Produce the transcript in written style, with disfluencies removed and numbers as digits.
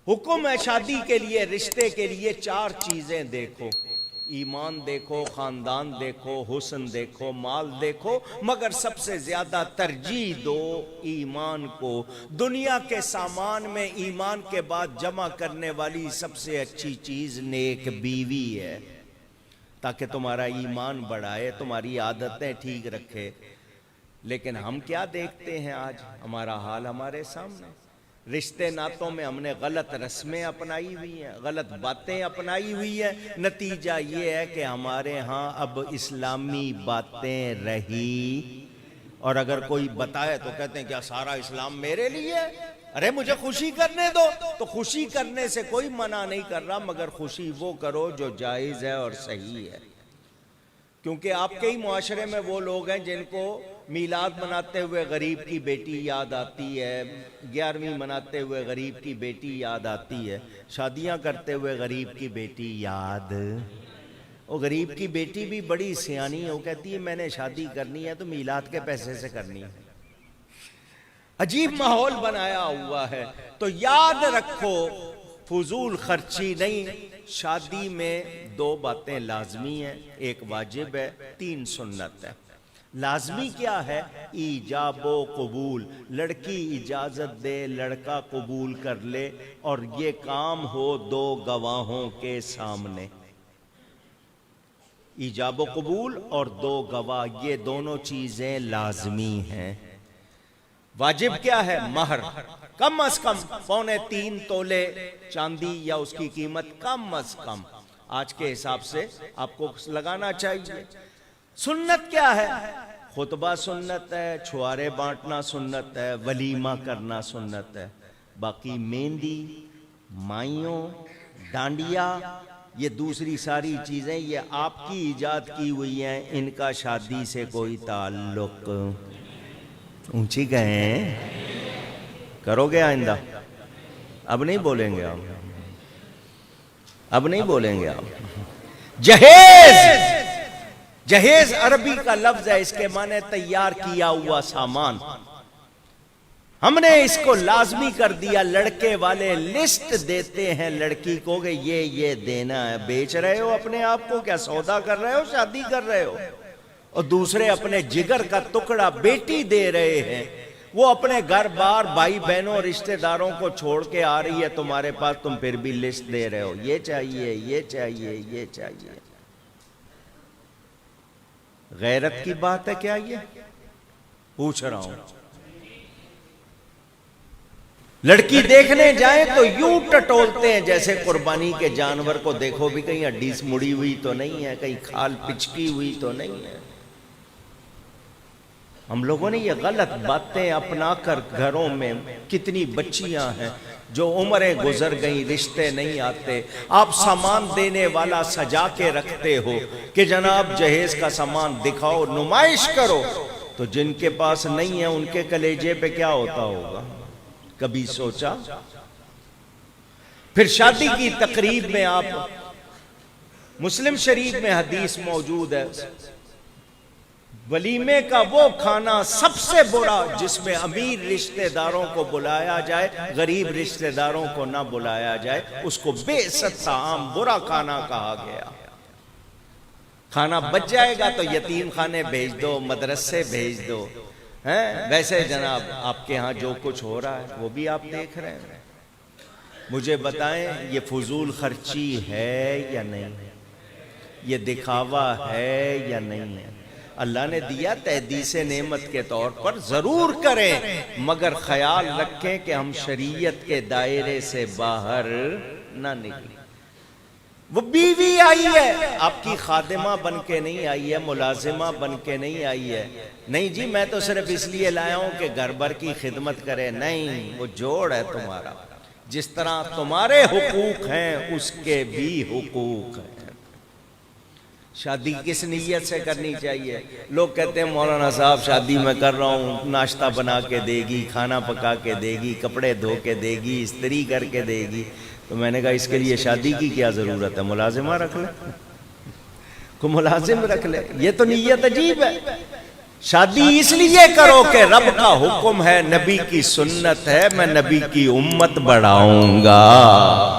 حکم ہے شادی کے لیے، رشتے کے لیے 4 چیزیں دیکھو، ایمان دیکھو، خاندان دیکھو، حسن دیکھو، مال دیکھو، مگر سب سے زیادہ ترجیح دو ایمان کو۔ دنیا کے سامان میں ایمان کے بعد جمع کرنے والی سب سے اچھی چیز نیک بیوی ہے، تاکہ تمہارا ایمان بڑھائے، تمہاری عادتیں ٹھیک رکھے۔ لیکن ہم کیا دیکھتے ہیں آج؟ ہمارا حال ہمارے سامنے۔ رشتے ناتوں میں ہم نے غلط رسمیں اپنائی ہوئی ہیں، غلط باتیں اپنائی ہوئی ہیں۔ نتیجہ یہ ہے کہ ہمارے ہاں اب اسلامی باتیں رہی، اور اگر کوئی بتائے تو کہتے ہیں کیا سارا اسلام میرے لیے ہے؟ ارے مجھے خوشی کرنے دو۔ تو خوشی کرنے سے کوئی منع نہیں کر رہا، مگر خوشی وہ کرو جو جائز ہے اور صحیح ہے۔ کیونکہ آپ کے ہی معاشرے میں وہ لوگ ہیں جن کو میلاد مناتے ہوئے غریب کی بیٹی یاد آتی ہے، 11ویں مناتے ہوئے غریب کی بیٹی یاد آتی ہے، شادیاں کرتے ہوئے غریب کی بیٹی یاد۔ وہ غریب کی بیٹی بھی بڑی سیانی ہے، وہ کہتی ہے میں نے شادی کرنی ہے تو میلاد کے پیسے سے کرنی ہے۔ عجیب ماحول بنایا ہوا ہے۔ تو یاد رکھو، فضول خرچی نہیں۔ شادی میں 2 باتیں لازمی ہیں، ایک واجب ہے، 3 سنت ہے۔ لازمی کیا ہے؟ ایجاب و قبول، لڑکی اجازت دے، لڑکا قبول کر لے، اور یہ کام ہو 2 گواہوں کے سامنے۔ ایجاب و قبول اور 2 گواہ، یہ دونوں چیزیں لازمی ہیں۔ واجب کیا ہے؟ مہر، کم از کم 2.25 تولے چاندی یا اس کی قیمت کم از کم آج کے حساب سے آپ کو لگانا چاہیے۔ سنت کیا ہے؟ خطبہ سنت ہے، چھوارے بانٹنا سنت ہے، ولیمہ کرنا سنت ہے۔ باقی مہندی، مائیوں، ڈانڈیا، یہ دوسری ساری چیزیں یہ آپ کی ایجاد کی ہوئی ہیں، ان کا شادی سے کوئی تعلق۔ اونچی کہیں، کرو گے آئندہ؟ اب نہیں بولیں گے آپ، اب نہیں بولیں گے آپ۔ جہیز، جہیز عربی کا لفظ ہے، اس کے معنی تیار کیا ہوا سامان۔ ہم نے اس کو لازمی کر دیا۔ لڑکے والے لسٹ دیتے ہیں لڑکی کو کہ یہ دینا ہے۔ بیچ رہے ہو اپنے آپ کو؟ کیا سودا کر رہے ہو؟ شادی کر رہے ہو؟ اور دوسرے اپنے جگر کا ٹکڑا بیٹی دے رہے ہیں، وہ اپنے گھر بار بھائی بہنوں رشتہ داروں کو چھوڑ کے آ رہی ہے تمہارے پاس، تم پھر بھی لسٹ دے رہے ہو، یہ چاہیے، یہ چاہیے، یہ چاہیے۔ غیرت کی بات ہے کیا یہ؟ پوچھ رہا ہوں۔ لڑکی دیکھنے جائیں تو یوں ٹٹولتے ہیں جیسے قربانی کے جانور کو دیکھو بھی کہیں ہڈی مڑی ہوئی تو نہیں ہے، کہیں کھال پچکی ہوئی تو نہیں ہے۔ ہم لوگوں نے یہ غلط باتیں اپنا کر گھروں میں کتنی بچیاں ہیں جو عمریں گزر گئیں، رشتے نہیں آتے۔ آپ سامان دینے والا سجا کے رکھتے ہو کہ جناب جہیز کا سامان دکھاؤ، نمائش کرو، تو جن کے پاس نہیں ہے ان کے کلیجے پہ کیا ہوتا ہوگا؟ کبھی سوچا؟ پھر شادی کی تقریب میں آپ، مسلم شریف میں حدیث موجود ہے، ولیمے کا وہ کھانا سب سے برا جس میں امیر رشتہ داروں کو بلایا جائے، غریب رشتہ داروں کو نہ بلایا جائے، اس کو بے عزت طعام، برا کھانا کہا گیا۔ کھانا بچ جائے گا تو یتیم خانے بھیج دو، مدرسے بھیج دو۔ ویسے جناب آپ کے ہاں جو کچھ ہو رہا ہے وہ بھی آپ دیکھ رہے ہیں۔ مجھے بتائیں یہ فضول خرچی ہے یا نہیں؟ یہ دکھاوا ہے یا نہیں ہے؟ اللہ نے دیا تحدیث نعمت کے طور پر، ضرور کریں، مگر خیال رکھیں کہ ہم شریعت کے دائرے سے باہر نہ نکلیں۔ وہ بیوی آئی ہے، آپ کی خادمہ بن کے نہیں آئی ہے، ملازمہ بن کے نہیں آئی ہے۔ نہیں جی میں تو صرف اس لیے لایا ہوں کہ گھر بھر کی خدمت کرے، نہیں، وہ جوڑ ہے تمہارا۔ جس طرح تمہارے حقوق ہیں اس کے بھی حقوق ہیں۔ شادی کس نیت سے کرنی چاہیے؟ لوگ کہتے ہیں مولانا صاحب شادی میں کر رہا ہوں، ناشتہ بنا کے دے گی، کھانا پکا کے دے گی، کپڑے دھو کے دے گی، استری کر کے دے گی۔ تو میں نے کہا اس کے لیے شادی کی کیا ضرورت ہے؟ ملازمہ رکھ لے، کو ملازم رکھ لے۔ یہ تو نیت عجیب ہے۔ شادی اس لیے کرو کہ رب کا حکم ہے، نبی کی سنت ہے، میں نبی کی امت بڑھاؤں گا۔